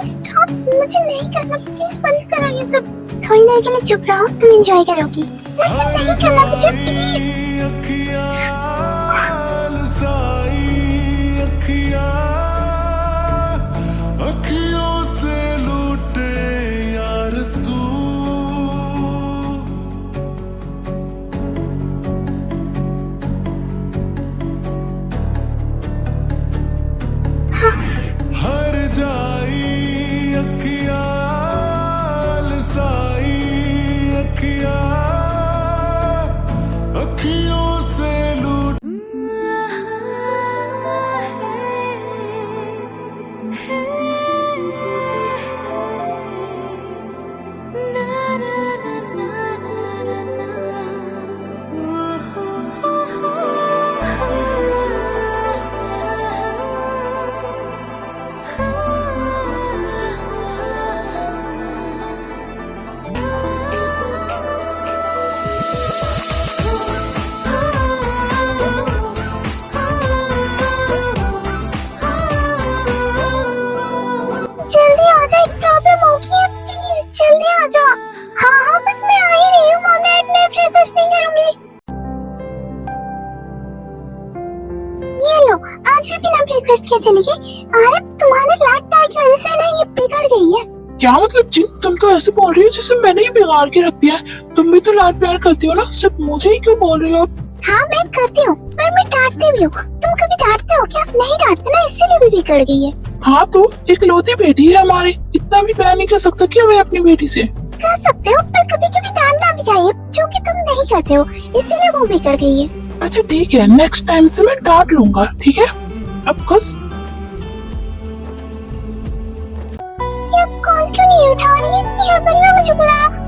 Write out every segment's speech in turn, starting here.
Stop, मुझे नहीं करना, प्लीज बंद करो ये सब। थोड़ी देर के लिए चुप रहो, तुम एंजॉय करोगी। मुझे नहीं करना कुछ भी, प्लीज। जल्दी आ जाओ, एक प्रॉब्लम हो गई है, प्लीज जल्दी आ जाओ। हाँ बस मैं आ ही रही हूँ मॉम डैड, मैं फिर कुछ नहीं करूँगी। ये लो, आज भी बिना ब्रेकफास्ट के चली गई। अरे तुम्हारे लाड प्यार की वजह से ना ये बिगड़ गई है। क्या मतलब जी, तुम तो ऐसे बोल रही हो जैसे मैंने ही बिगाड़ के रख दिया है। तुम भी तो लाड प्यार करती हो ना, सिर्फ मुझे ही क्यों बोल रही हो? हाँ मैं करती हूँ, पर मैं डांटती भी हूँ। तुम कभी डांटते हो क्या? नहीं डांटते ना, इसीलिए भी बिगड़ गई है। हाँ तो इकलौती बेटी है हमारी, इतना भी प्यार नहीं कर सकता क्या मैं अपनी बेटी से? कर सकते हो, पर कभी कभी डांटना भी चाहिए, जो कि तुम नहीं करते हो, इसीलिए वो बिगड़ गई है। अच्छा ठीक है, नेक्स्ट टाइम से मैं डांट लूंगा, ठीक है? अब खुश। ये अब कॉल क्यों नहीं उठा रही है? इतनी हड़बड़ी में मुझे बुलाया।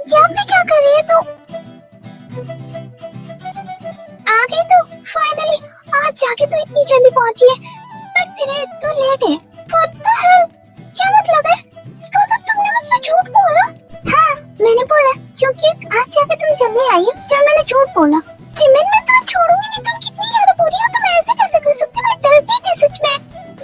यहाँ पे क्या कर रही है तू? आ गई तू फाइनली। आज जाके तो इतनी जल्दी पहुंची है, पर फिर तो लेट है। What the hell? क्या मतलब है? इसका मतलब तुमने मुझसे झूठ बोला? हाँ मैंने बोला, क्योंकि आज जाके तुम जल्दी आई हो, जब मैंने झूठ बोला। जिमिन मैं तुम्हें छोड़ूंगी नहीं, तुम कितनी ज्यादा बुरी हो, तुम ऐसे कैसे कर सकते हो? मैं डर गई थी सच में।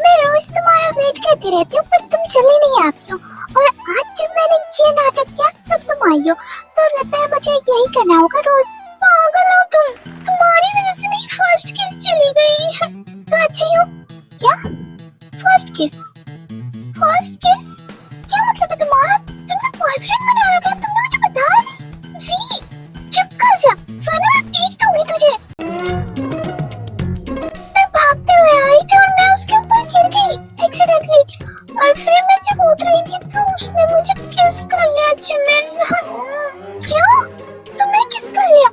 मैं रोज तुम्हारा वेट करती रहती हूँ, पर तुम जल्दी नहीं आती हो, और आज जब मैंने ये नाटक किया तब तुम आई हो, तो लगता है मुझे यही करना होगा रोज। पागल हो तुम, तुम्हारी वजह से मेरी फर्स्ट किस चली गई। तो अच्छी हो क्या? फर्स्ट किस? फर्स्ट किस क्या मतलब है तुम्हारा? तुमने बॉयफ्रेंड बना रखा है, तुमने मुझे बताया नहीं। वी चुप कर जा, वरना मैं पीट दूंगी तुझे। मैं भागते हुए आई थी और मैं उसके ऊपर गिर गई एक्सीडेंटली, और फिर मैं जब उठ रही थी तो उसने मुझे किस कर लिया। जिमिन क्या? तुम्हें किस कर लिया?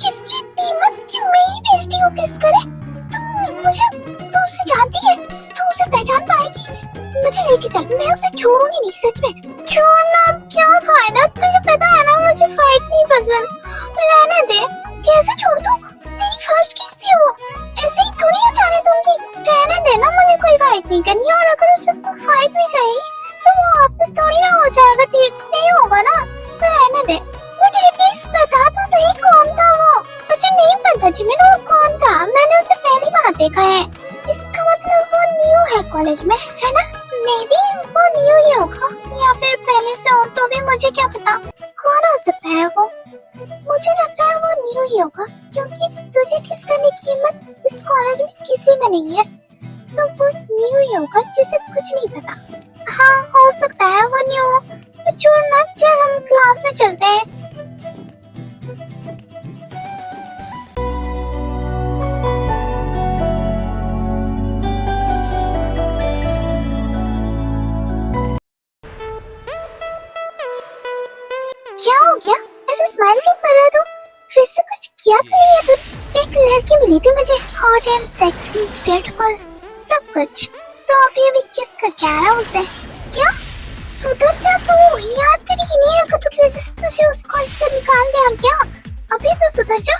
किसकी कीमत कि मेरी बेइज्जती हो किस करे? तुम मुझे, तू उसे जानती है, तू उसे पहचान पाएगी। मुझे लेके चल, मैं उसे छोड़ूंगी नहीं सच में। छोड़ना क्या फायदा, तुझे पता है ना मुझे फाइट नहीं पसंद। रहने दे, कैसे छोड़ दूं? तेरी फर्स्ट किस थी वो, ऐसे ही थोड़ी जाने दूंगी। रहने दे ना, मुझे कोई फाइट नहीं करनी, और अगर उससे तू फाइट भी करेगी तो वो वापस थोड़ी ना हो जाएगा, ठीक नहीं होगा ना। तो रहने दे, मुझे एटलीस्ट बता तो सही कौन था वो। मुझे नहीं पता जिमिन वो कौन था, मैंने उसे पहली बार देखा है। इसका मतलब वो न्यू है कॉलेज में, है ना? मे बी वो न्यू ही होगा, या फिर पहले से हो, तो भी मुझे क्या पता कौन हो सकता है वो। मुझे लग रहा है वो न्यू ही होगा, क्योंकि तुझे किस करने की हिम्मत इस कॉलेज में किसी में नहीं है, तो वो न्यू ही होगा जिसे कुछ नहीं पता। हाँ हो सकता है वो न्यू हो, पर छोड़ना, चल हम क्लास में चलते हैं। क्या हो गया? ऐसे स्माइल क्यों कर रहा तू? फिर से कुछ किया कर लिया तूने? एक लड़की मिली थी मुझे, हॉट एंड सेक्सी, ब्यूटीफुल, सब कुछ। तो अभी किस करके आ रहा उसे? क्या? सुधर जा तू यार, तेरी इन्हीं हरकतों की वजह से तुझे उस कॉलेज से निकाल दिया क्या? अभी तो सुधर जा।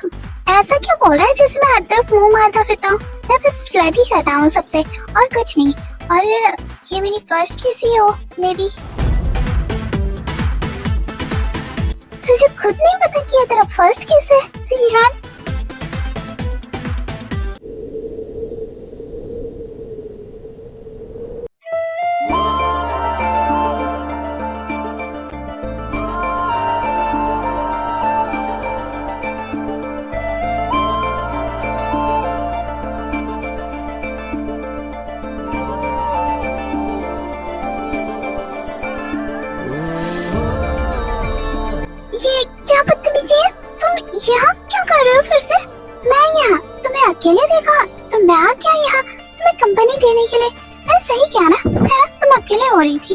ऐसा क्या बोल रहा है जैसे मैं हर तरफ मुंह मारता फिरता हूँ? मैं बस फ्लर्ट ही करता हूँ सबसे और कुछ नहीं। और ये मेरी फर्स्ट किस ही हो मे बी। तुझे खुद नहीं पता कि ये तेरा फर्स्ट किस है यार। ये क्या बदतमीजी है? तुम यहाँ क्या कर रहे हो फिर से? मैं यहाँ तुम्हें अकेले देखा तो मैं आ गया यहाँ तुम्हें कंपनी देने के लिए। मैंने सही किया ना? तुम अकेले हो रही थी।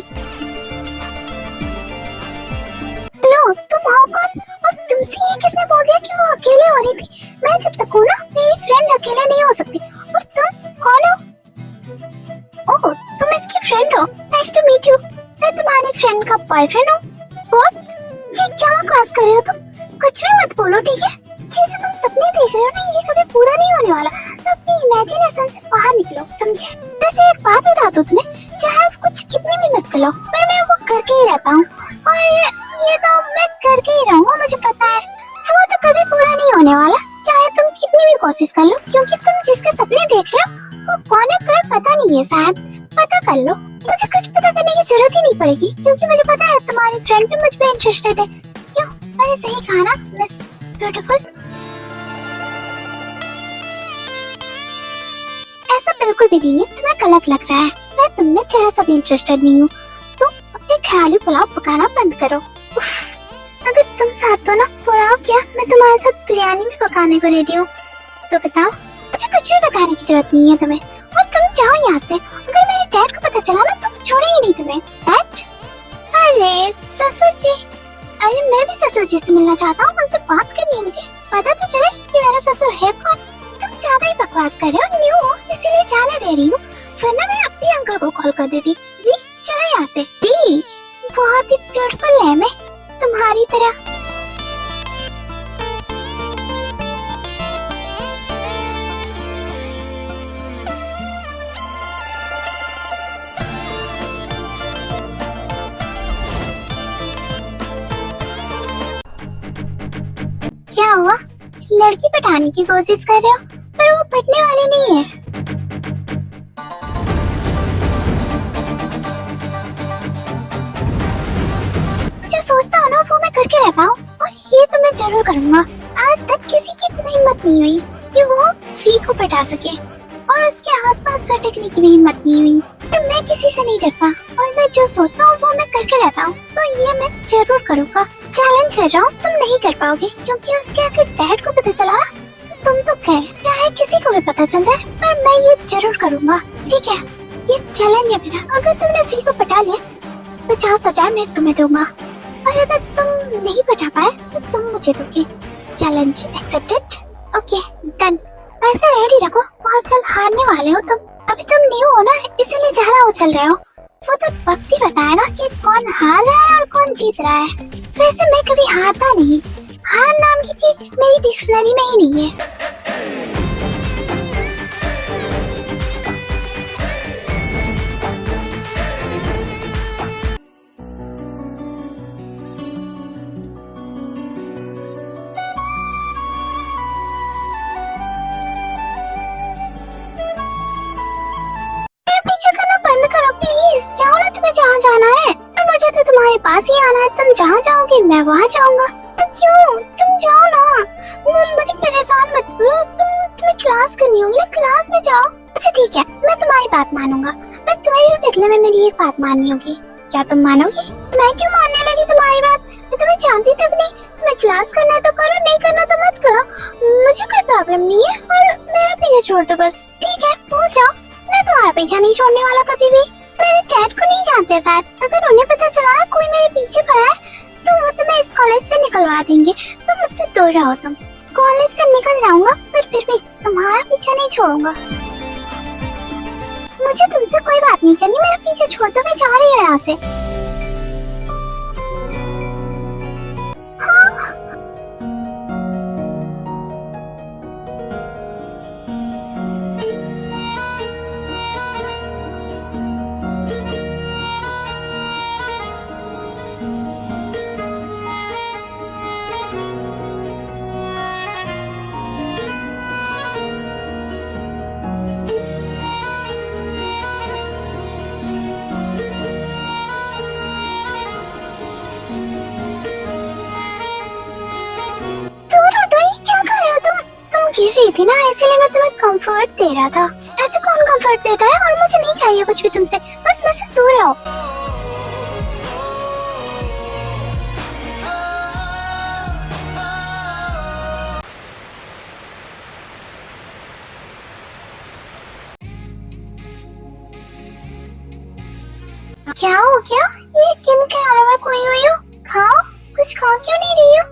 हेलो, तुम हो कौन? और तुमसे ये किसने बोल दिया कि वो अकेले हो रही थी? मैं जब तक हूँ ना, मेरी फ्रेंड अकेले नहीं हो सकती। और तुम कौन हो? ओह, तुम इसकी फ्रेंड हो? Nice to meet you. मैं तुम्हारी फ्रेंड का बॉयफ्रेंड हूँ। What? ये क्या बकवास कर रहे हो तुम? कुछ भी मत बोलो, ठीक है? ये जो तुम सपने देख रहे हो ना, ये कभी पूरा नहीं होने वाला। तो अपनी इमेजिनेशन से बाहर निकलो, समझे? वैसे एक बात बता दूं तुम्हें, चाहे कुछ कितनी भी मुश्किल हो, पर मैं वो करके ही रहता हूँ। और ये तो मैं करके ही रहूंगा, मुझे पता है। वो तो कभी पूरा नहीं होने वाला, चाहे तुम कितनी भी कोशिश कर लो, क्योंकि तुम जिसके सपने देख रहे हो वो कौन है तुम्हें पता नहीं है। शायद पता कर लो। मुझे कुछ पता करने की जरूरत ही नहीं पड़ेगी, क्योंकि मुझे पता है तुम्हारी फ्रेंड भी मुझ पे इंटरेस्टेड है। क्यों? मैंने सही कहा ना मिस ब्यूटीफुल? ऐसा बिल्कुल भी नहीं है, तुम्हें गलत लग रहा है। मैं तुम में जरा सा भी इंटरेस्टेड नहीं हूँ। तो अपने ख्याली पुलाव पकाना बंद करो। उफ, अगर तुम साथ हो ना, पुलाव क्या, मैं तुम्हारे साथ बिरयानी भी पकाने को रेडी हूँ। तो बताओ, मुझे कुछ भी बताने की जरूरत नहीं है तुम्हें। और तुम जाओ यहाँ से। अगर मेरे डैड को पता चला ना, तो छोड़ेंगे नहीं तुम्हें। डैड? अरे ससुर जी। अरे मैं भी ससुर जी से मिलना चाहता हूँ, उनसे बात करनी है मुझे। पता तो चले कि मेरा ससुर है कौन। तुम ज्यादा ही बकवास कर रहे हो, न्यू हो इसीलिए जाने दे रही हूँ, वरना मैं अपने अंकल को कॉल कर देती। वी चलो यहाँ से। वी बहुत ही ब्यूटीफुल है मैं, तुम्हारी तरह। क्या हुआ? लड़की पटाने की कोशिश कर रहे हो, पर वो पटने वाली नहीं है। जो सोचता हूँ ना, वो मैं करके रहता हूँ, और ये तो मैं जरूर करूँगा। आज तक किसी की इतनी हिम्मत नहीं हुई कि वो फी को पटा सके, और उसके आसपास भटकने की भी हिम्मत नहीं हुई। पर मैं किसी से नहीं डरता, और मैं जो सोचता हूँ वो मैं करके रहता हूँ। तो ये मैं जरूर करूँगा। चैलेंज कर रहा हूँ, तुम नहीं कर पाओगे, क्योंकि उसके अगर डैड को पता चला तो तुम तो गए, चाहे किसी को भी पता चल जाए, पर मैं ये जरूर करूँगा। ठीक है, ये चैलेंज है मेरा। अगर तुमने फी को पटा लिया तो 50,000 मैं तुम्हें दूंगा, और अगर तुम नहीं पटा पाए तो तुम मुझे दोगे। Challenge accepted. Okay done. पैसे रेडी रखो, बहुत जल्द हारने वाले हो तुम। अभी तुम न्यू हो ना, इसीलिए ज्यादा उछल रहे हो। वो तो वक्त ही बताएगा कि कौन हार रहा है और कौन जीत रहा है। वैसे मैं कभी हारता नहीं, हार नाम की चीज मेरी डिक्शनरी में ही नहीं है। पीछे करना बंद करो प्लीज। जाओ ना, तुम्हें जहाँ जाना है। मुझे तो तुम्हारे पास ही आना है, तुम जहाँ जाओगे मैं वहाँ जाऊंगा। क्यों? तुम जाओ ना, मुझे परेशान मत करो। तुम्हें क्लास करनी होगी ना, क्लास में जाओ। अच्छा ठीक है, मैं तुम्हारी बात मानूंगा, पर तुम्हें भी बदले में मेरी एक बात माननी होगी। क्या तुम मानोगी? मैं क्यों मानने लगी तुम्हारी बात? मैं तुम्हें जानती तक नहीं। तुम्हें क्लास करना है तो करो, नहीं करना तो मत करो, मुझे कोई प्रॉब्लम नहीं है। और मेरा पीछे छोड़ दो बस, ठीक है? भूल जाओ, मैं तुम्हारा पीछा नहीं छोड़ने वाला कभी भी। मेरे डैड को नहीं जानते शायद, अगर उन्हें पता चला ना कोई मेरे पीछे पड़ा है तो वो तुम्हें तुम्हें इस कॉलेज से निकलवा देंगे, तुम मुझसे दूर रहो। तुम कॉलेज से निकल जाऊंगा पर फिर भी तुम्हारा पीछा नहीं छोड़ूंगा। मुझे तुमसे कोई बात नहीं करनी, मेरा पीछे छोड़ दो, मैं जा रही हूँ यहाँ से। हाँ? क्या कर रहे हो तुम गिर रही थी ना, इसलिए मैं तुम्हें कंफर्ट दे रहा था। ऐसे कौन कंफर्ट देता है? और मुझे नहीं चाहिए कुछ भी तुमसे, बस मुझसे दूर रहो। क्या हो गया? ये किन ख्यालों में खोई हुई हो? खाओ, कुछ खा क्यों नहीं रही हो?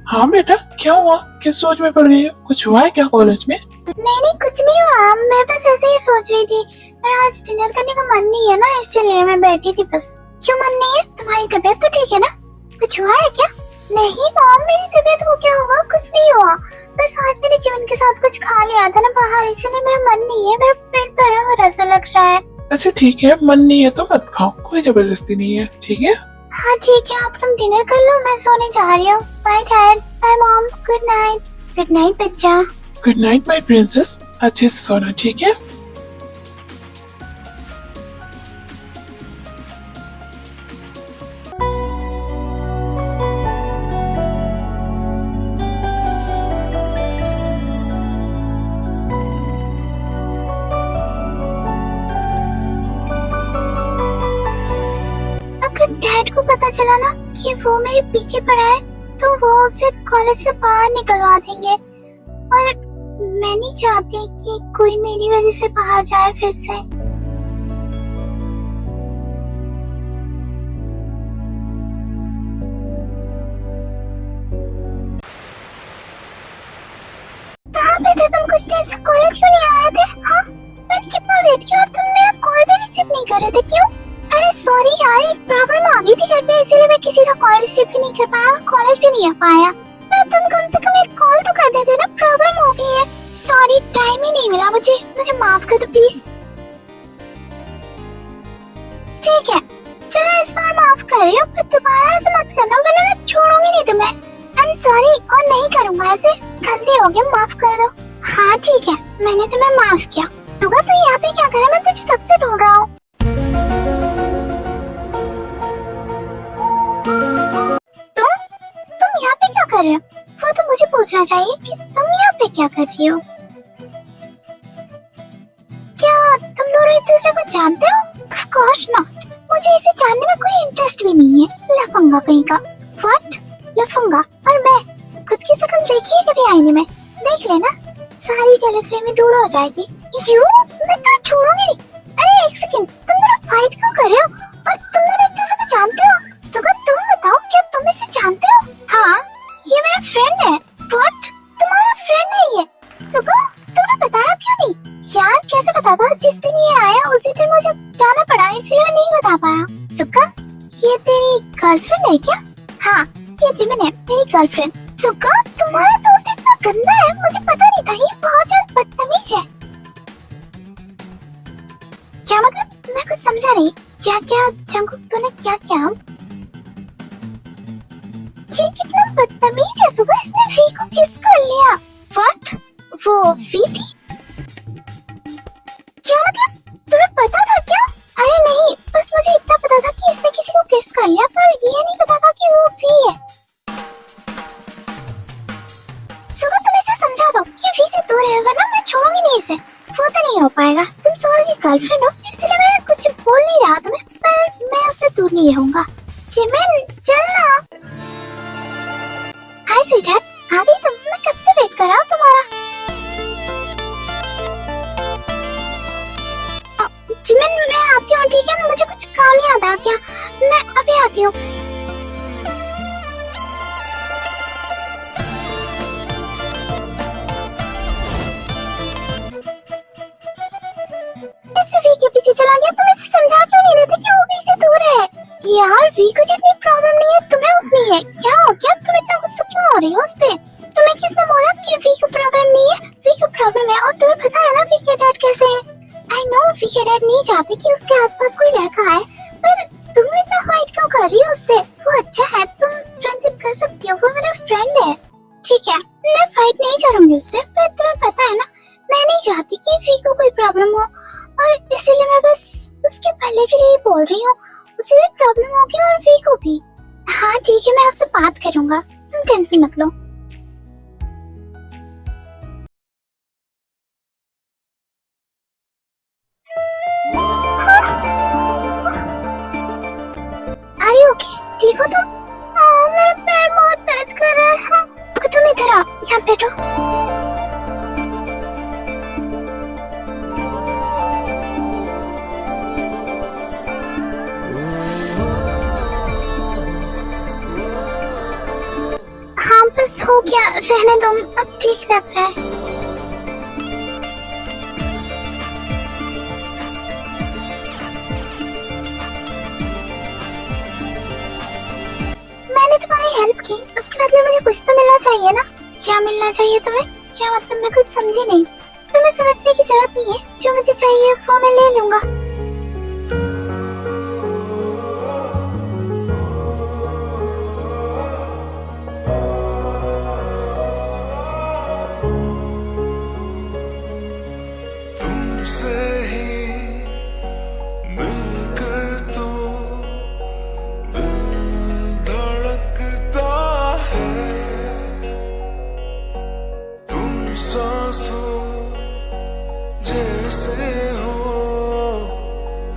हाँ बेटा, क्या हुआ? किस सोच में पड़ गई हो? कुछ हुआ है क्या कॉलेज में? नहीं कुछ नहीं हुआ, मैं बस ऐसे ही सोच रही थी। मेरा आज डिनर करने का मन नहीं है ना, इसलिए मैं बैठी थी बस। क्यों मन नहीं है? तुम्हारी तबीयत तो ठीक है ना? कुछ हुआ है क्या? नहीं मॉम, मेरी तबीयत को क्या होगा? कुछ नहीं हुआ, बस आज मैंने जीवन के साथ कुछ खा लिया था ना बाहर, इसलिए मेरा मन नहीं है, मेरा पेट भरा भरा सा लग रहा है। अच्छा ठीक है, मन नहीं है तो मत खाओ, कोई जबरदस्ती नहीं है, ठीक है? हाँ ठीक है, आप लोग डिनर कर लो, मैं सोने जा रही हूँ। Bye dad, bye mom, good night. Good night बच्चा। गुड नाइट माय प्रिंसेस, अच्छे से सोना, ठीक है? डैड को पता चला ना कि वो मेरे पीछे पड़ा है, तो वो उसे कॉलेज से बाहर निकलवा देंगे, और मैं नहीं चाहती कि कोई मेरी वजह से बाहर जाए फिर से। कहाँ पे थे तुम? कुछ देर से कॉलेज क्यों नहीं आ रहे थे? हाँ, मैंने कितना वेट किया और तुम मेरा कॉल भी रिसीव नहीं कर रहे थे, क्यों? अरे सॉरी यार, एक प्रॉब्लम आ गई थी घर पे, इसीलिए मैं किसी का कॉल रिसीव भी नहीं कर पाया और कॉलेज भी नहीं आ पाया। तुम कम से कम एक कॉल तो कर देते ना, प्रॉब्लम हो गई है। सॉरी, टाइम ही नहीं मिला मुझे माफ कर दो प्लीज। ठीक है, चलो इस बार माफ कर रही हूँ, पर दोबारा ऐसे मत करना वरना मैं छोड़ूंगी नहीं तुम्हें। आई एम सॉरी, और नहीं करूँगा ऐसे, गलती हो गई, माफ कर दो। हाँ ठीक है, मैंने तुम्हें माफ किया। तू यहाँ पे क्या कर रहा है? मैं तुझे कब से ढूंढ रहा हूँ। तुम यहाँ पे क्या कर रहे हो? वो तो मुझे पूछना चाहिए कि तुम यहाँ पे क्या कर रही हो। क्या तुम दोनों एक दूसरे को जानते हो? Of course not. मुझे इसे जानने में कोई इंटरेस्ट भी नहीं है। लफंगा कहीं का। What? लफंगा? और मैं खुद की शक्ल देखी है कभी आईने में? देख लेना, सारी गलतफहमी दूर हो जाएगी। यू, मैं तो छोड़ूंगी नहीं। अरे एक सेकंड, तुम दोनों फाइट क्यों कर रहे हो? और तुम दोनों एक दूसरे को जानते हो? तो तुम बताओ, क्या तुम इसे जानते हो? हाँ, ये मेरा फ्रेंड है। What? तुम्हारा फ्रेंड है ये? सुको, तुमने बताया क्यों नहीं? यार कैसे बताता? जिस दिन ये आया उसी दिन मुझे जाना पड़ा, इसलिए मैं नहीं बता पाया। सुका, ये तेरी गर्लफ्रेंड है क्या? हाँ, ये जिमिन है, मेरी गर्लफ्रेंड। सुका, तुम्हारा दोस्त इतना गंदा है, मुझे पता नहीं था, ये बहुत ज्यादा बदतमीज है। क्या मतलब? मैं कुछ समझा नहीं। क्या जंगकुक, तूने क्या किया? ये कितना बदतमीज है। सुबह इसने वी को किस कर लिया। व्हाट? वो वी थी? क्या मतलब? तुम्हें पता था क्या? अरे नहीं, बस मुझे इतना पता था कि इसने किसी को किस कर लिया, पर ये नहीं पता था कि वो वी है। सुबह तुम इसे समझा दो कि वी से दूर है, वरना मैं छोड़ूंगी नहीं इसे। वो तो नहीं हो पाएगा, तुम सुबह की गर्लफ्रेंड हो, इसलिए मैं कुछ बोल नहीं रहा तुम्हें, पर मैं उससे दूर नहीं रहूंगा। जिमिन, चलना। हाय स्वीटहार्ट, आ गई तुम? मैं कब से वेट कर रहा हूँ तुम्हारा। जिमिन, मैं आती हूँ, ठीक है? मुझे कुछ काम याद आ गया, मैं अभी आती हूँ। लड़का है, पर तुम इतना फाइट क्यों कर रही हो उससे? वो अच्छा है, तुम फ्रेंडशिप कर सकती हो, वो मेरा फ्रेंड है। ठीक है, मैं फाइट नहीं करूंगी उससे, पर तुम्हें पता है ना, मैं नहीं चाहती कि वी को कोई प्रॉब्लम हो, और इसीलिए मैं बस उसके भले के लिए ही बोल रही हूँ। उसे भी प्रॉब्लम होगी और वी को भी। हाँ ठीक है, मैं उससे बात करूंगा, तुम टेंशन मत लो। Are you okay? ठीक हो तुम? मेरा पैर बहुत दर्द कर रहा है। तुम इधर आओ, यहाँ बैठो। हाँ बस हो गया, रहने दो, अब ठीक लग रहा है। मैंने तुम्हारी हेल्प की, उसके बदले मुझे कुछ तो मिलना चाहिए ना? क्या मिलना चाहिए तुम्हें? क्या मतलब, मैं कुछ समझी नहीं। तुम्हें समझने की जरूरत नहीं है, जो मुझे चाहिए वो मैं ले लूंगा। तुमसे ही मिलकर तो दिल धड़कता है, तुम सांसों जैसे हो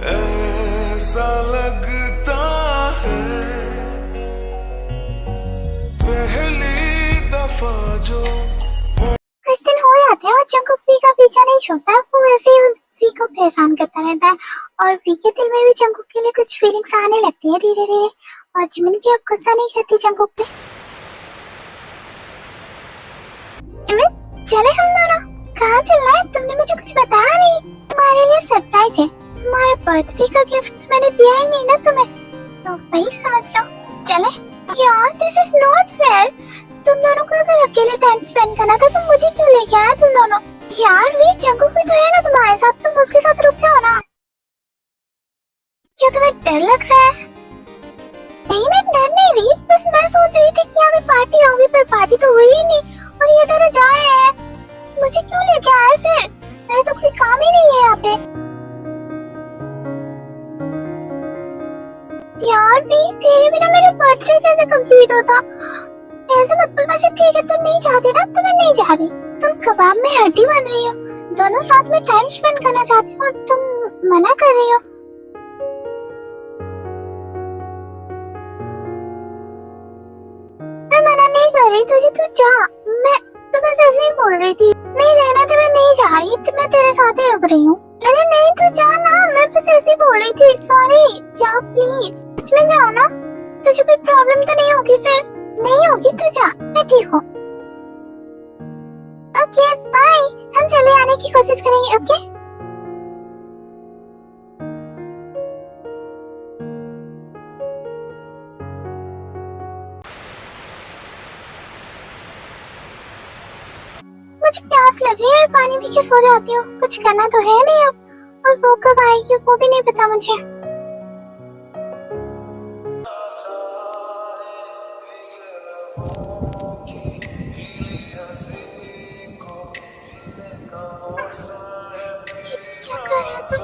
ऐसा लगता है, पहली दफा जो कुछ दिन हो जाते हैं और जंकुक वी का पीछा नहीं छोड़ता, वो ऐसे ही वी को परेशान करता रहता है, और वी के दिल में भी जंकुक के लिए कुछ फीलिंग्स आने लगती है धीरे धीरे, और जिमिन भी अब गुस्सा नहीं करती जंकुक पे। जिमिन, चले हम दोनों? कहाँ चलना है? तुमने मुझे कुछ बताया नहीं। तुम्हारे लिए सरप्राइज है, तुम्हारे बर्थडे का गिफ्ट मैंने दिया ही नहीं ना तुम्हें, तो वही समझ लो। चले? यार दिस इज नॉट फेयर, तुम दोनों को अगर अकेले टाइम स्पेंड करना था तो मुझे क्यों लेके आया तुम दोनों? यार वी जंकुक भी तो है ना तुम्हारे साथ, तुम उसके साथ रुक जाओ ना। क्या तुम्हें डर लग रहा है? नहीं मैं डर नहीं रही, बस मैं सोच रही थी कि यहाँ पे पार्टी होगी, पर पार्टी तो हुई ही नहीं, और ये दोनों जा रहे हैं। मुझे क्यों लेके आए फिर? मेरा तो कोई काम ही नहीं है यहाँ पे। यार वी, तेरे बिना मेरा बर्थडे कैसे कंप्लीट होता? ऐसे मत बोलना। अच्छा ठीक है, तुम नहीं चाहती ना तो मैं नहीं जा रही। तुम कबाब में हड्डी बन रही हो, दोनों साथ में टाइम स्पेंड करना चाहती हो और तुम मना कर रही हो। मैं मना नहीं कर रही तुझे, तू जा। मैं तो बस ऐसे ही बोल रही थी, नहीं रहना तो मैं नहीं जा रही, तो मैं तेरे साथ ही रुक रही हूँ। अरे नहीं तू जा ना, मैं बस ऐसे ही बोल रही थी। सॉरी, जा प्लीज, सच में जाओ ना, तुझे कोई प्रॉब्लम तो नहीं होगी फिर? नहीं होगी, तू जा, मैं ठीक हूँ। ओके बाय, हम चले आने की कोशिश करेंगे। ओके मुझे प्यास लग रही है, पानी पी के सो जाती हूँ, कुछ करना तो है नहीं अब, और वो कब आएगी वो भी नहीं पता मुझे। क्या कर रहे हो तुम?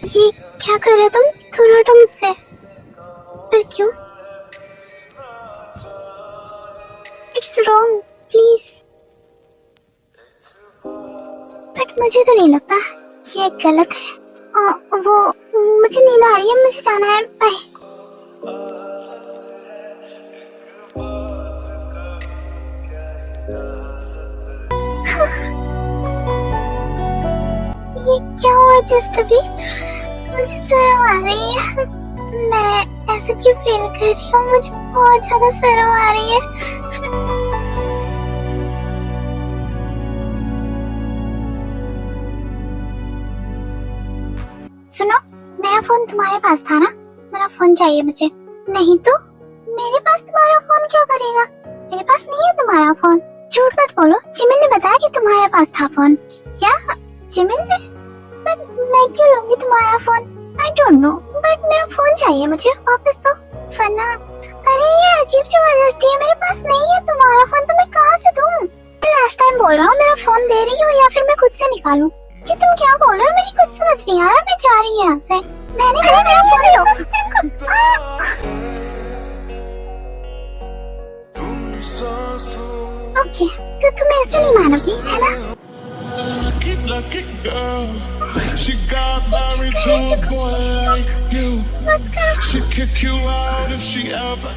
ये क्या कर रहे हो तुम? दूर हटो मुझसे। पर क्यों? It's wrong, please. बट मुझे तो नहीं लगता कि ये गलत है। वो मुझे नींद आ रही है, मुझे जाना है, बाय। ये क्या हुआ जस्ट अभी? मुझे शर्म आ रही है, मैं ऐसा क्यों फील कर रही हूँ? मुझे बहुत ज्यादा शर्म आ रही है। सुनो, मेरा फोन तुम्हारे पास था ना? मेरा फोन चाहिए मुझे। नहीं तो मेरे पास तुम्हारा फोन क्या करेगा? मेरे पास नहीं है तुम्हारा फोन। झूठ मत बोलो, जिमिन ने बताया कि तुम्हारे पास था फोन। क्या जिमिन ने? बट मैं क्यों लूंगी तुम्हारा phone? I don't know, but मेरा फोन चाहिए मुझे वापस दो वरना। अरे ये अजीब जबरदस्ती है, मेरे पास नहीं है तुम्हारा फोन तो मैं कहाँ से दूं? मैं लास्ट टाइम बोल रहा हूँ मेरा फोन दे रही हो या फिर मैं खुद से निकालूं? ये तुम क्या बोल रहे हो? मेरी कुछ समझ नहीं आ रहा, मैं जा रही हूँ यहाँ से। मैंने कहा मेरा फोन दो। ओके, तो तुम ऐसे नहीं मानोगी है ना? Lucky girl, she got married to a boy like you. She'd kick you out if she ever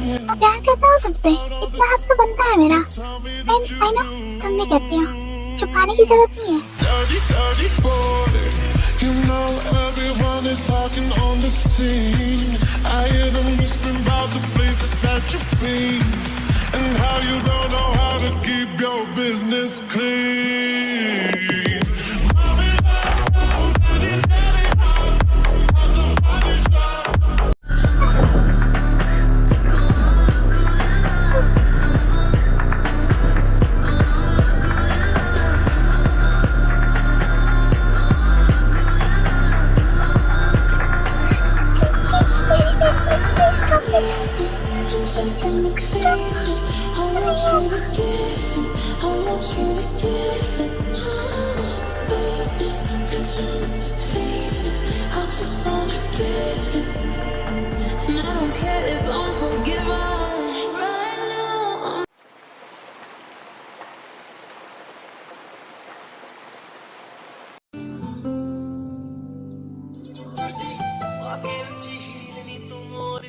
knew. प्यार करता हूँ तुमसे, इतना हद तो बनता है मेरा। I know, तुम भी कहते हो, छुपाने की जरूरत नहीं है। Dirty, dirty boy. You know everyone is talking on the scene. I hear them whispering about the places that you've been and how you don't know how to keep your business clean.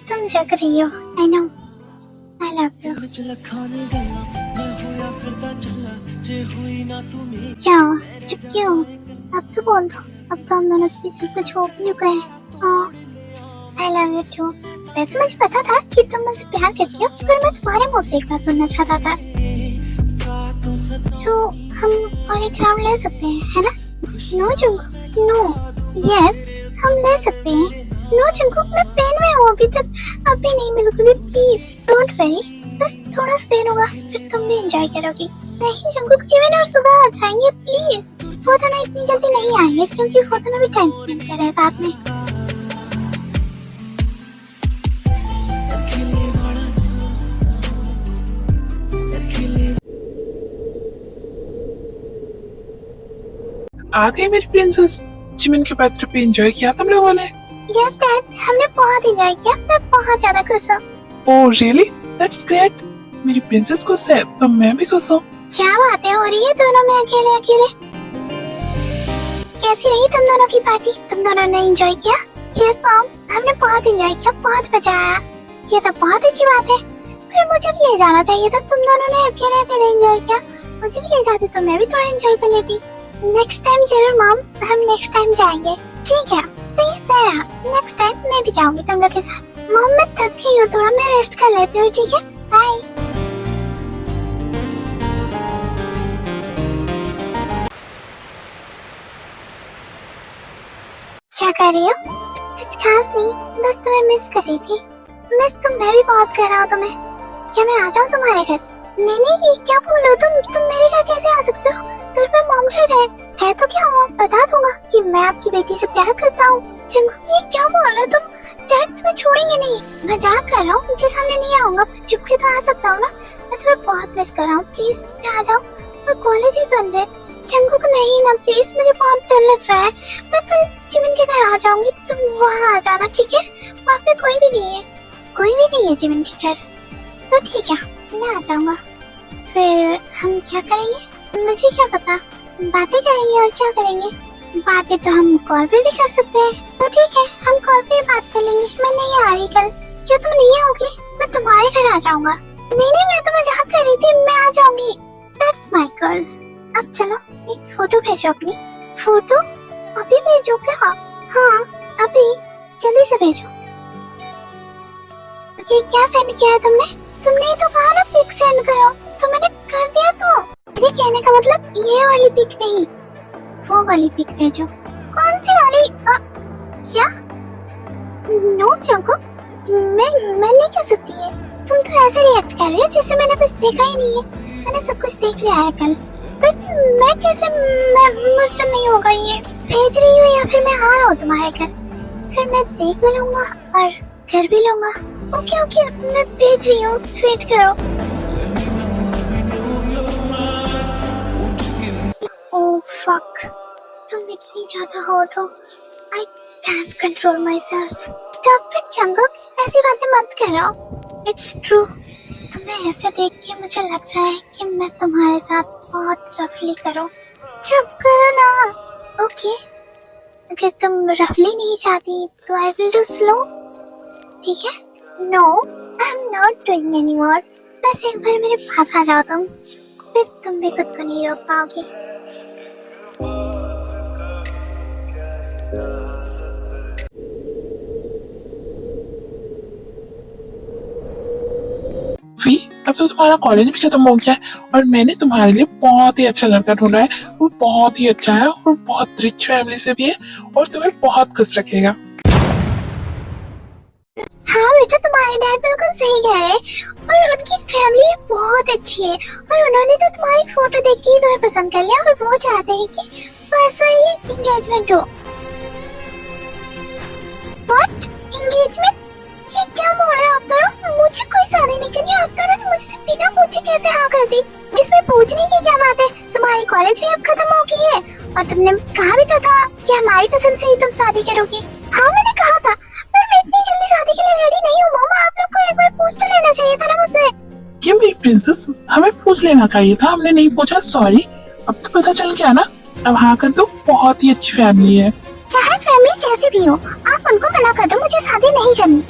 तुम जग रही हो, I know, I love you। क्या हुआ? चुप क्यों? अब तो बोल दो, अब तो हम दोनों के बीच सब कुछ हो भी चुका है। I love you too। वैसे मुझे पता था कि तुम मुझसे प्यार करती हो, पर मैं तुम्हारे मुंह से एक बात सुनना चाहता था। तो हम और एक राउंड ले सकते हैं, है ना? नो जंगू, नो, यस, हम ले सकते हैं। नो जंगू, मैं पेन में हूँ अभी तक, अभी नहीं बिल्कुल भी, प्लीज डोंट वरी, बस थोड़ा सा पेन होगा, फिर तुम भी एंजॉय करोगी। नहीं जंगू, जिमिन और सुगा आ जाएंगे, प्लीज। वो दोनों इतनी जल्दी नहीं आएंगे क्योंकि वो दोनों भी टाइम स्पेंड कर रहे हैं साथ में। आ गई मेरी प्रिंसेस। जिमिन के बर्थडे पे एंजॉय किया तुम लोगों ने? यस डैड, हमने बहुत एंजॉय किया, मैं बहुत ज्यादा खुश हूँ। Oh really, that's great. मेरी प्रिंसेस खुश है तो मैं भी खुश हूँ। क्या बातें हो रही है दोनों में अकेले अकेले? कैसी रही तुम दोनों की पार्टी? तुम दोनों ने एंजॉय किया? यस मॉम, हमने बहुत एंजॉय किया, बहुत मजा आया। ये तो बहुत अच्छी बात है, फिर मुझे भी ले जाना चाहिए था। तुम दोनों ने अकेले अकेले एंजॉय किया, मुझे भी ले जाते तो मैं भी थोड़ा एंजॉय कर लेती। नेक्स्ट टाइम जरूर मॉम, हम नेक्स्ट टाइम जाएंगे, ठीक है? तो ये तेरा नेक्स्ट टाइम मैं भी जाऊंगी तुम लोग के साथ। मॉम मैं थक गई हूँ थोड़ा, मैं रेस्ट कर लेती हूँ, ठीक है? बाय। क्या कर रही हो? कुछ खास नहीं, बस तुम्हें मिस कर रही थी। मिस तो मैं भी बहुत कर रहा हूँ तुम्हें। क्या मैं आ जाऊँ तुम्हारे घर? नहीं नहीं, ये क्या बोल रहे हो तुम मेरे घर कैसे आ सकते हो? घर पे मॉम डैड है तो क्या हुआ? बता दूंगा कि मैं आपकी बेटी से प्यार करता हूँ। जंगू ये क्या बोल रहे हो तुम? डैड तुम्हें छोड़ेंगे नहीं। मजाक कर रहा हूँ, उनके सामने नहीं आऊंगा, पर चुप के तो आ सकता हूँ ना। मैं तुम्हें बहुत मिस कर रहा हूँ, प्लीज मैं आ जाओ। और कॉलेज भी बंद है। जंगू को नहीं ना प्लीज, मुझे बहुत डर लग रहा है। मैं कल जिमिन के घर आ जाऊंगी, तुम वहाँ आ जाना, ठीक है? वहाँ पे कोई भी नहीं है, कोई भी नहीं है जिमिन के घर। तो ठीक है, मैं आ जाऊंगा। फिर हम क्या करेंगे? मुझे क्या पता, बातें करेंगे और क्या करेंगे। बातें तो हम कॉल पे भी कर सकते हैं। तो ठीक है, हम कॉल पे बात कर लेंगे। मैं नहीं आ रही कल। क्या तुम नहीं आओगी? मैं तुम्हारे घर आ जाऊंगा। नहीं नहीं, मैं तो मजाक कर रही थी, मैं आ जाऊंगी। That's my girl. अब चलो एक फोटो भेजो अपनी। फोटो अभी भेजो क्या? हाँ अभी, जल्दी से भेजो। ये क्या सेंड किया है तुमने? तुमने तो कहा ना पिक सेंड करो, तो मैंने कर दिया। तो मेरे कहने का मतलब ये वाली पिक नहीं, वो वाली पिक भेजो। कौन सी वाली? क्या? नो जंगू, मैं नहीं कर सकती है। तुम तो ऐसे रिएक्ट कर रही हो जैसे मैंने कुछ देखा ही नहीं है। मैंने सब कुछ देख लिया है कल। बट मैं कैसे, मुझसे नहीं होगा ये। भेज रही हूँ या फिर मैं आ रहा हूँ तुम्हारे घर, फिर मैं देख भी लूंगा और घर भी लूंगा। ओके ओके, मैं भेज रही हूँ, वेट करो। ओह फक, तुम इतनी ज्यादा हॉट हो। I can't control myself. Stop it Jungkook, ऐसी बातें मत करो। इट्स ट्रू, तुम्हें ऐसे देख के मुझे लग रहा है कि मैं तुम्हारे साथ बहुत रफली करूं। चुप करो ना। ओके, अगर तुम रफली नहीं चाहती तो आई विल डू स्लो, ठीक है? No, I am not doing any more. बस एक बार मेरे पास आ जाओ तुम, फिर तुम भी खुद को नहीं रोक पाओगी। वी, अब तो तुम्हारा कॉलेज भी खत्म हो गया है और मैंने तुम्हारे लिए बहुत ही अच्छा लड़का ढूंढा है। वो बहुत ही अच्छा है और बहुत रिच फैमिली से भी है और तुम्हें बहुत खुश रखेगा। हाँ बेटा, तुम्हारे डैड बिल्कुल सही कह रहे हैं और उनकी फैमिली भी बहुत अच्छी है और उन्होंने तो तुम्हारी फोटो देख के ही तुम्हें पसंद कर लिया और वो चाहते हैं कि परसों ही एंगेजमेंट हो। व्हाट? एंगेजमेंट? ये क्या बोल रहे हो आप दोनों? मुझे कोई शादी नहीं करनी। आप दोनों ने मुझसे बिना पूछे कैसे हाँ कर दी? इसमें पूछने की क्या बात है? तुम्हारी कॉलेज भी अब खत्म हो गई है और तुमने कहा भी तो था कि हमारी पसंद से ही तुम शादी करोगी। हाँ मैंने कहा था, पर मैं इतनी जल्दी शादी के लिए रेडी नहीं हूँ। मामा, आप लोग को एक बार पूछ तो लेना चाहिए था ना मुझसे। क्या मेरी प्रिंसेस, हमें पूछ लेना चाहिए था, हमने नहीं पूछा। सॉरी, अब तो पता चल गया ना। अब हाँ कर दो, बहुत ही अच्छी फैमिली है। चाहे फैमिली जैसी भी हो, आप उनको मना कर दो, मुझे शादी नहीं करनी।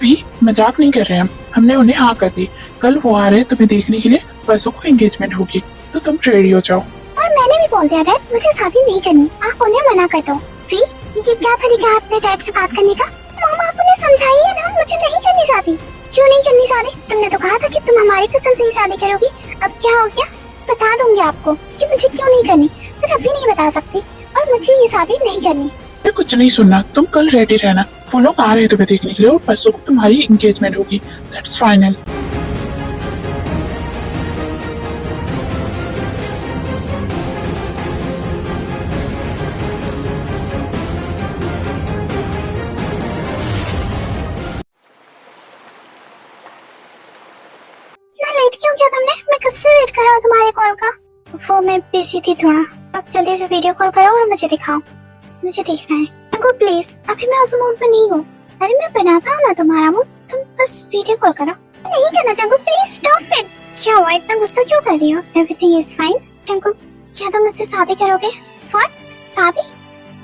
भी मजाक नहीं कर रहे हम, हमने उन्हें हाँ कर दी। कल वो आ रहे हैं तुम्हें देखने के लिए, परसों को एंगेजमेंट होगी, तो तुम रेडी हो जाओ। और मैंने भी बोल दिया डैड, मुझे शादी नहीं करनी, आप उन्हें मना कर दो। वी, ये क्या तरीका है अपने डैड से बात करने का? मामा, आप उन्हें समझाइए ना, मुझे नहीं करनी शादी। क्यों नहीं करनी शादी? तुमने तो कहा था कि तुम हमारी पसंद से ही शादी करोगी। अब क्या हो गया? बता दूंगी आपको कि मुझे क्यों नहीं करनी, पर अभी नहीं बता सकती। और मुझे ये शादी नहीं करनी। मैं कुछ नहीं सुनना, तुम कल रेडी रहना। वो लोग आ रहे हैं तुम्हें देखने के लिए और परसों को तुम्हारी एंगेजमेंट होगी। That's final. ना लेट क्यों किया तुमने? मैं कब से वेट कर रहा हूँ तुम्हारे कॉल का। वो मैं बिजी थी थोड़ा। अब जल्दी से वीडियो कॉल करो और मुझे दिखाओ, मुझे देखना है। को प्लीज, अभी मैं उस मूड में नहीं हूँ। अरे मैं बनाता हूँ ना तुम्हारा मूड, तुम बस वीडियो कॉल करो। नहीं करना जंगू, प्लीज स्टॉप इट। क्या हुआ, इतना गुस्सा क्यों कर रही हो? Everything is fine. जंगू, क्या तुम मुझसे शादी करोगे? व्हाट? शादी?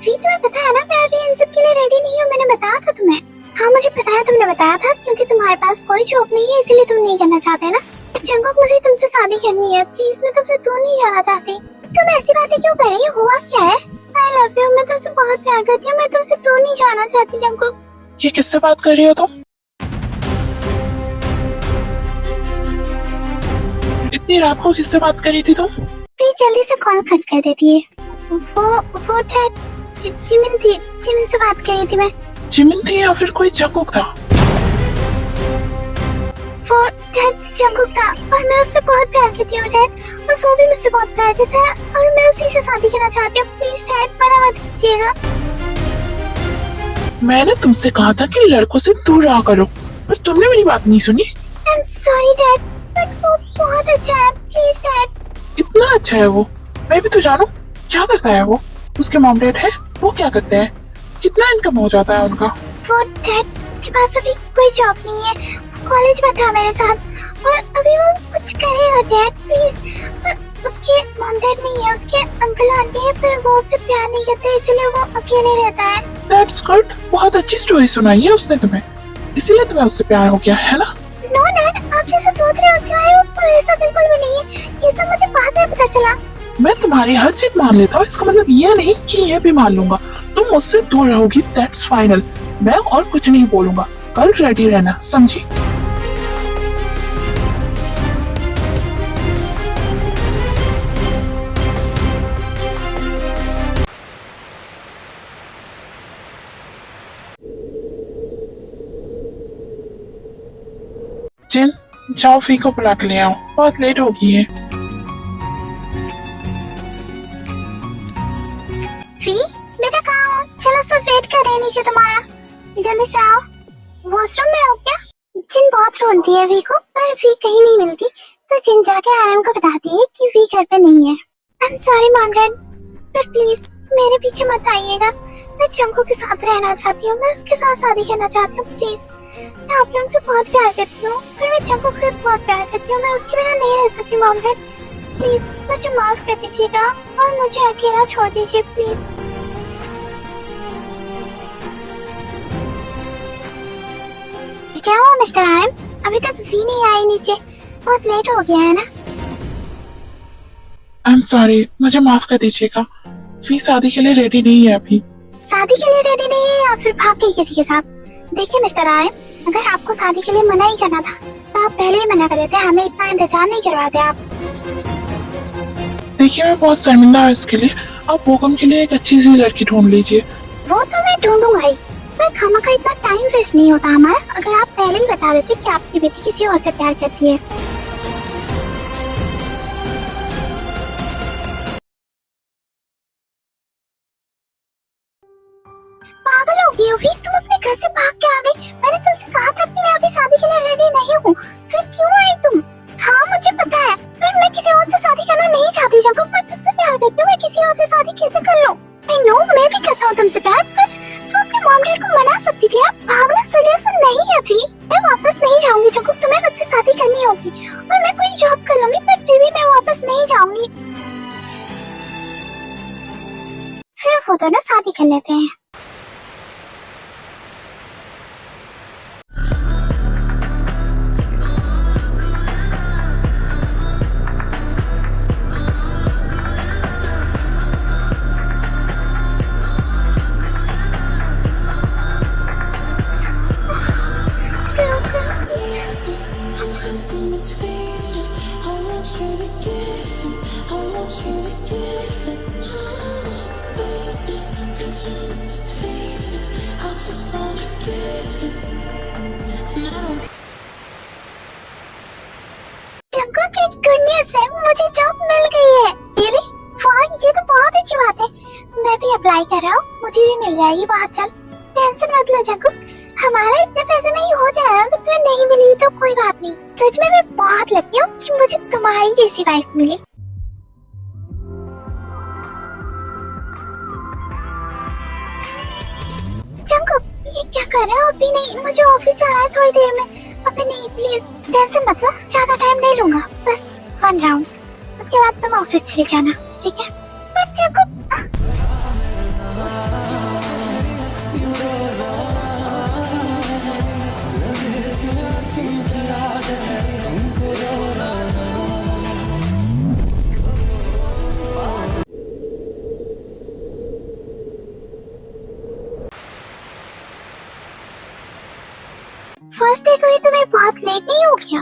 भी तुम्हें पता है ना, मैं अभी इन सब के लिए रेडी नहीं हूँ। मैंने बताया था तुम्हें। हाँ मुझे पता है, तुमने बताया था, क्योंकि तुम्हारे पास कोई जॉब नहीं है इसलिए तुम नहीं करना चाहते ना। जंगू, मुझे तुमसे शादी करनी है, प्लीज। मैं तुमसे दूर नहीं जाना चाहती। तुम ऐसी बातें क्यों कर रही हो? हुआ क्या है? I love you, मैं तुमसे बहुत प्यार करती हूँ। मैं तुमसे दूर नहीं जाना चाहती जंगुक। ये किससे बात कर रही हो तुम? इतनी रात को किससे बात कर रही थी तुम? फिर जल्दी से कॉल कट कर देती है। वो डैड जिमिन थी, जिमिन से बात कर रही थी मैं। जिमिन थी या फिर कोई जंगुक था? वो डैड जंगुक था और मैं उससे बहुत प्यार करती हूँ डैड, और वो भी मुझसे बहुत प्यार करता है और मैं उसी से शादी करना चाहती हूँ। प्लीज डैड, मना मत कीजिएगा। मैंने तुमसे कहा था कि लड़कों से दूर रहा करो, पर तुमने मेरी बात नहीं सुनी। I am sorry dad, but वो बहुत अच्छा है। Please dad. इतना अच्छा है वो? मैं भी तो जानू, क्या करता है वो? उसके मॉम डैड है, वो क्या करते हैं? कितना इनकम हो जाता है उनका? वो डैड, उसके पास अभी कोई जॉब नहीं है, कॉलेज में था मेरे साथ और अभी वो कुछ करेगा डैड, प्लीज। और उसके मॉम डैड नहीं है, उसके अंकल आंटी है, पर वो उससे प्यार नहीं करते इसलिए वो अकेले रहता है। दैट्स गुड, बहुत अच्छी स्टोरी सुनाई है उसने तुम्हें, इसीलिए तुम्हें उससे प्यार हो गया है ना? नो डैड, आप जैसे सोच रहे हो उसके बारे में ऐसा बिल्कुल भी नहीं है। ये सब मुझे बाद में पता चला। मैं तुम्हारी हर चीज मान लेता हूँ, इसका मतलब ये नहीं कि ये भी मान लूंगा। तुम मुझसे दूर रहोगी, दैट्स फाइनल। मैं और कुछ नहीं बोलूंगा। कल रेडी रहना, समझी? जिन, जाओ फी को बुला के ले आओ, बहुत लेट हो गई है। फी बेटा कहाँ हो? चलो सब वेट कर रहे हैं नीचे तुम्हारा, जल्दी से आओ। वॉशरूम में हो क्या? जिन बहुत ढूंढती है वी को, पर वी कहीं नहीं मिलती, तो जिन जाके आरम को बताती है कि वी घर पे नहीं है। I am sorry mom dad, पर प्लीज मेरे पीछे मत आइएगा। मैं चंकू के साथ रहना चाहती हूँ, मैं उसके साथ शादी करना चाहती हूँ। प्लीज, मैं आप लोगों से बहुत प्यार करती हूँ, पर मैं चंकू से बहुत प्यार करती हूँ। मैं उसके बिना नहीं रह सकती मॉम डैड। प्लीज मुझे माफ कर दीजिएगा और मुझे अकेला छोड़ दीजिए प्लीज। क्या हुआ मिस्टर आरम? अभी तक वी नहीं आई नीचे, बहुत लेट हो गया है ना? आई एम सॉरी, मुझे माफ कर दीजिएगा। फी शादी के लिए रेडी नहीं है अभी। शादी के लिए रेडी नहीं है या फिर भाग गई किसी के साथ? देखिए मिस्टर आरम, अगर आपको शादी के लिए मना ही करना था तो आप पहले ही मना कर देते, हमें इतना इंतजार नहीं करवाते आप। देखिए मैं बहुत शर्मिंदा हूँ इसके लिए, आप बोगम के लिए एक अच्छी सी लड़की ढूंढ लीजिए। वो तो मैं ढूंढूंगा ही, पर खामा का इतना टाइम वेस्ट नहीं होता हमारा अगर आप पहले ही बता देते कि आपकी बेटी किसी और से प्यार करती है। पागल हो गई हो भी, तुम अपने घर से भाग के आ गई। मैंने तुमसे कहा था कि मैं अभी शादी के लिए रेडी नहीं हूँ, फिर क्यों आई तुम? हाँ मुझे पता है, पर मैं किसी और से शादी करना नहीं चाहती। जब मैं तुमसे प्यार करती हूँ, मैं किसी और से शादी कैसे कर लूँ? आई नो मैं भी करता हूँ तुमसे प्यार, पर तुम अपने मॉम डैड को मना सकती थी। भागना सोल्यूशन नहीं है अभी। मैं वापस नहीं जाऊंगी जब तुम्हें मुझसे शादी करनी होगी, और मैं कोई जॉब कर लूंगी, पर फिर भी मैं वापस नहीं जाऊंगी। फिर वो दोनों शादी कर लेते हैं। गुड न्यूज़ है, मुझे जॉब मिल गई है। रियली? वाह, ये तो बहुत अच्छी बात है। मैं भी अप्लाई कर रहा हूँ, मुझे भी मिल जाएगी बहुत जल्द। टेंशन मत लो जंकू, हमारा इतने पैसे में ही हो जाएगा। अगर तुम्हें नहीं मिली तो कोई बात नहीं। सच में मैं बहुत लकी हूँ कि मुझे तुम्हारी जैसी वाइफ मिली। जंकू ये क्या कर रहे हो? अभी नहीं, मुझे ऑफिस जाना है थोड़ी देर में। अभी नहीं प्लीज, टेंशन मत लो, ज्यादा टाइम नहीं लूंगा, बस 1 राउंड, उसके बाद तुम ऑफिस चले जाना, ठीक है? बच्चे को फर्स्ट डे को ही तुम्हें बहुत लेट नहीं हो गया?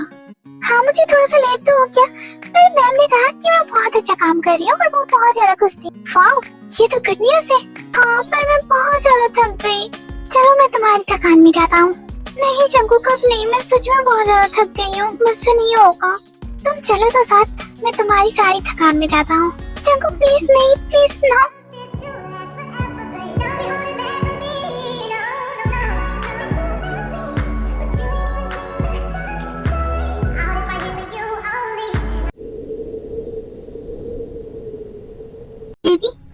हाँ मुझे थोड़ा सा लेट तो हो गया, पर मैम ने कहा कि मैं बहुत अच्छा काम कर रही हूँ और वो बहुत ज्यादा खुश थी। वाओ, ये तो गुड न्यूज़ है। हाँ पर मैं बहुत ज्यादा थक गई। चलो मैं तुम्हारी थकान मिटाता हूँ। नहीं चंकू कब नहीं, मैं सच में बहुत ज्यादा थक गई हूँ, मुझसे नहीं होगा। तुम चलो तो साथ, मैं तुम्हारी सारी थकान मिटाता हूँ। चंकू प्लीज नहीं, प्लीज ना।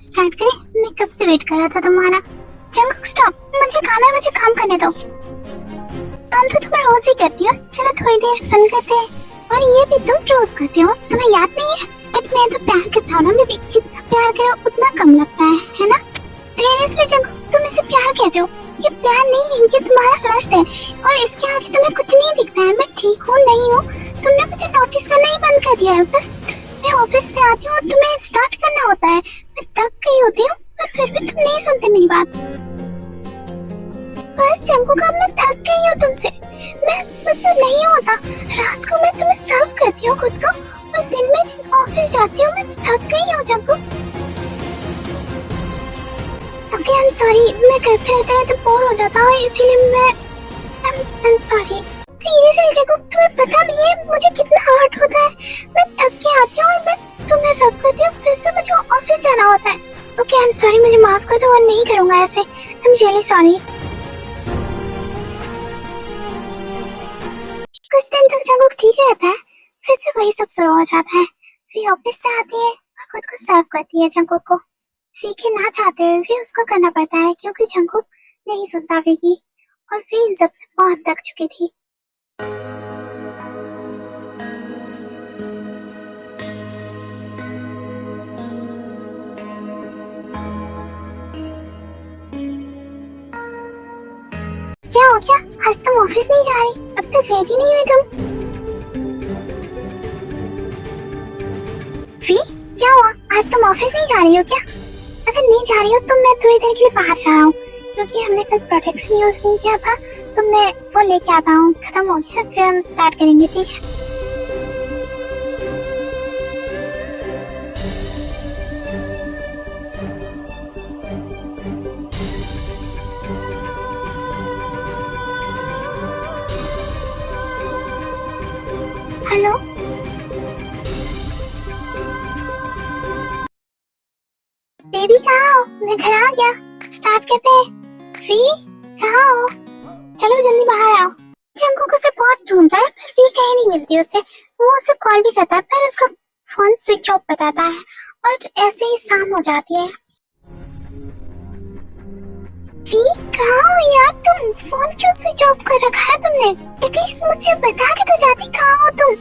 स्टार्ट करें? मैं कब से वेट कर रहा था तुम्हारा। जंकू स्टॉप, मुझे काम है, मुझे काम करने दो। काम तो तुम रोज ही करती हो, चलो थोड़ी देर फन करते हैं। और ये भी तुम रोज करते हो, तुम्हें याद नहीं है? बट मैं तो प्यार करता हूँ ना, मैं भी जितना प्यार करो उतना कम लगता है ना? सीरियसली जंकू, तुम इसे प्यार कहते हो? ये प्यार नहीं है, ये तुम्हारा लस्ट है, और इसके आगे तुम्हें कुछ नहीं दिखता है। मैं ठीक हूँ नहीं हूँ, तुमने मुझे नोटिस करना ही बंद कर दिया है। बस मैं ऑफिस से आती हूँ और तुम्हें स्टार्ट करना होता है। मैं थक गई होती हूँ, पर फिर भी तुम नहीं सुनते मेरी बात। बस चंकू का, मैं थक गई हूँ तुमसे। मैं मुझसे नहीं होता। रात को मैं तुम्हें सर्व करती हूँ खुद को, और दिन में जब ऑफिस जाती हूँ मैं थक गई हूँ चंकू। ओके आई एम सॉरी, मैं घर पे रहते रहते बोर हो जाता हूँ, इसीलिए मैं आई एम सॉरी। सीरियसली चंकू, तुम्हें पता नहीं करूंगा ऐसे। I am really sorry. कुछ दिन तक जंगकुक ठीक रहता है, फिर से वही सब शुरू हो जाता है। वी ऑफिस से आती है और खुद को सर्व करती है जंगकुक को। वी के ना चाहते हुए भी उसको करना पड़ता है क्योंकि जंगकुक नहीं सुनता वी की, और वी इन सब से बहुत थक चुकी थी। क्या हो गया? आज तुम ऑफिस नहीं जा रही? अब तक रेडी नहीं हुई तुम? वी, क्या हुआ? आज तुम ऑफिस नहीं जा रही हो क्या? अगर नहीं जा रही हो तो मैं थोड़ी देर के लिए बाहर जा रहा हूँ क्योंकि हमने कल प्रोटेक्शन यूज नहीं किया था, तो मैं वो लेके आता हूँ। खत्म हो गया, फिर हम स्टार्ट करेंगे, ठीक है? हेलो, बेबी कहाँ हो? मैं घर आ गया, स्टार्ट करते हैं। वी, कहाँ हो? चलो जल्दी बाहर आओ। जंगकुक उसे बहुत ढूंढता है पर वी कहीं नहीं मिलती उसे। वो उसे कॉल भी करता है पर उसका फोन स्विच ऑफ बताता है और ऐसे ही शाम हो जाती है। वी, कहाँ हो यार तुम? फोन क्यों स्विच ऑफ कर रखा है तुमने? एटलीस्ट मुझे बता के तो जाती, कहाँ हो तुम?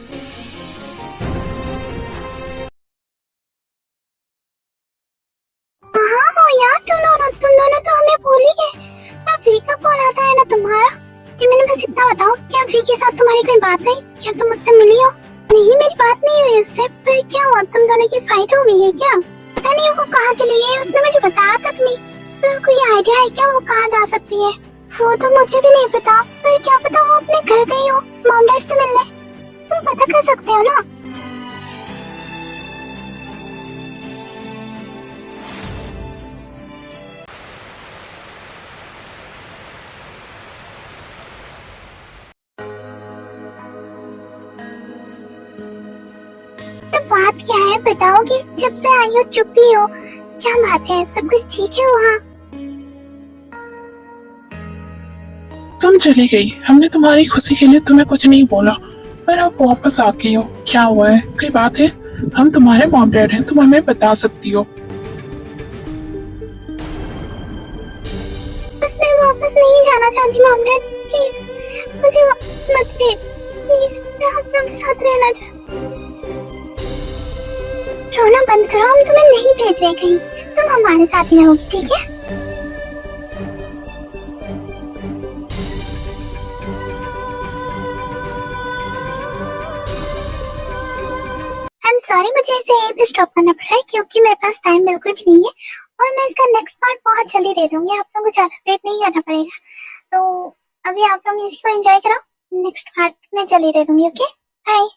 कहाँ हो यार तुम दोनों तो हमें भूल ही गए। ना वी का कॉल आता है ना तुम्हारा। जी मैंने बस इतना बताओ, क्या वी के साथ तुम्हारी कोई बात हुई? क्या तुम उससे मिली हो? नहीं, मेरी बात नहीं हुई उससे। पर क्या हुआ, तुम दोनों की फाइट हो गई है क्या? पता नहीं वो कहाँ चली गई, उसने मुझे बताया तक नहीं। तो कोई आइडिया है क्या वो कहाँ जा सकती है? वो तो मुझे भी नहीं पता, पर क्या पता वो अपने घर गई हो मॉम डैड से मिलने। तुम पता कर सकते हो ना? बात क्या है बताओगे? जब से आई हो चुप ही हो, क्या बात है? सब कुछ ठीक है वहाँ? तुम चली गई, हमने तुम्हारी खुशी के लिए तुम्हें कुछ नहीं बोला, पर अब वापस आ गई हो। क्या हुआ है? कोई बात है? हम तुम्हारे मॉम डैड हैं, तुम हमें बता सकती हो। बस मैं वापस नहीं जाना चाहती मॉम डैड, प्लीज मुझे वापस मत भेज। प्लीज, मैं आप लोगों के साथ रहना चाहती। रोना बंद करो, हम तुम्हें नहीं भेज रहे कहीं। तुम हमारे साथ ही रहोगी, ठीक है? आई एम सॉरी, मुझे इसे यहीं पे स्टॉप करना पड़ रहा है क्योंकि मेरे पास टाइम बिल्कुल भी नहीं है, और मैं इसका नेक्स्ट पार्ट बहुत जल्दी दे दूंगी। आप लोगों को ज्यादा वेट नहीं करना पड़ेगा। तो अभी आप लोग इसी को एंजॉय करो, नेक्स्ट पार्ट मैं जल्दी दे दूंगी। Okay, bye.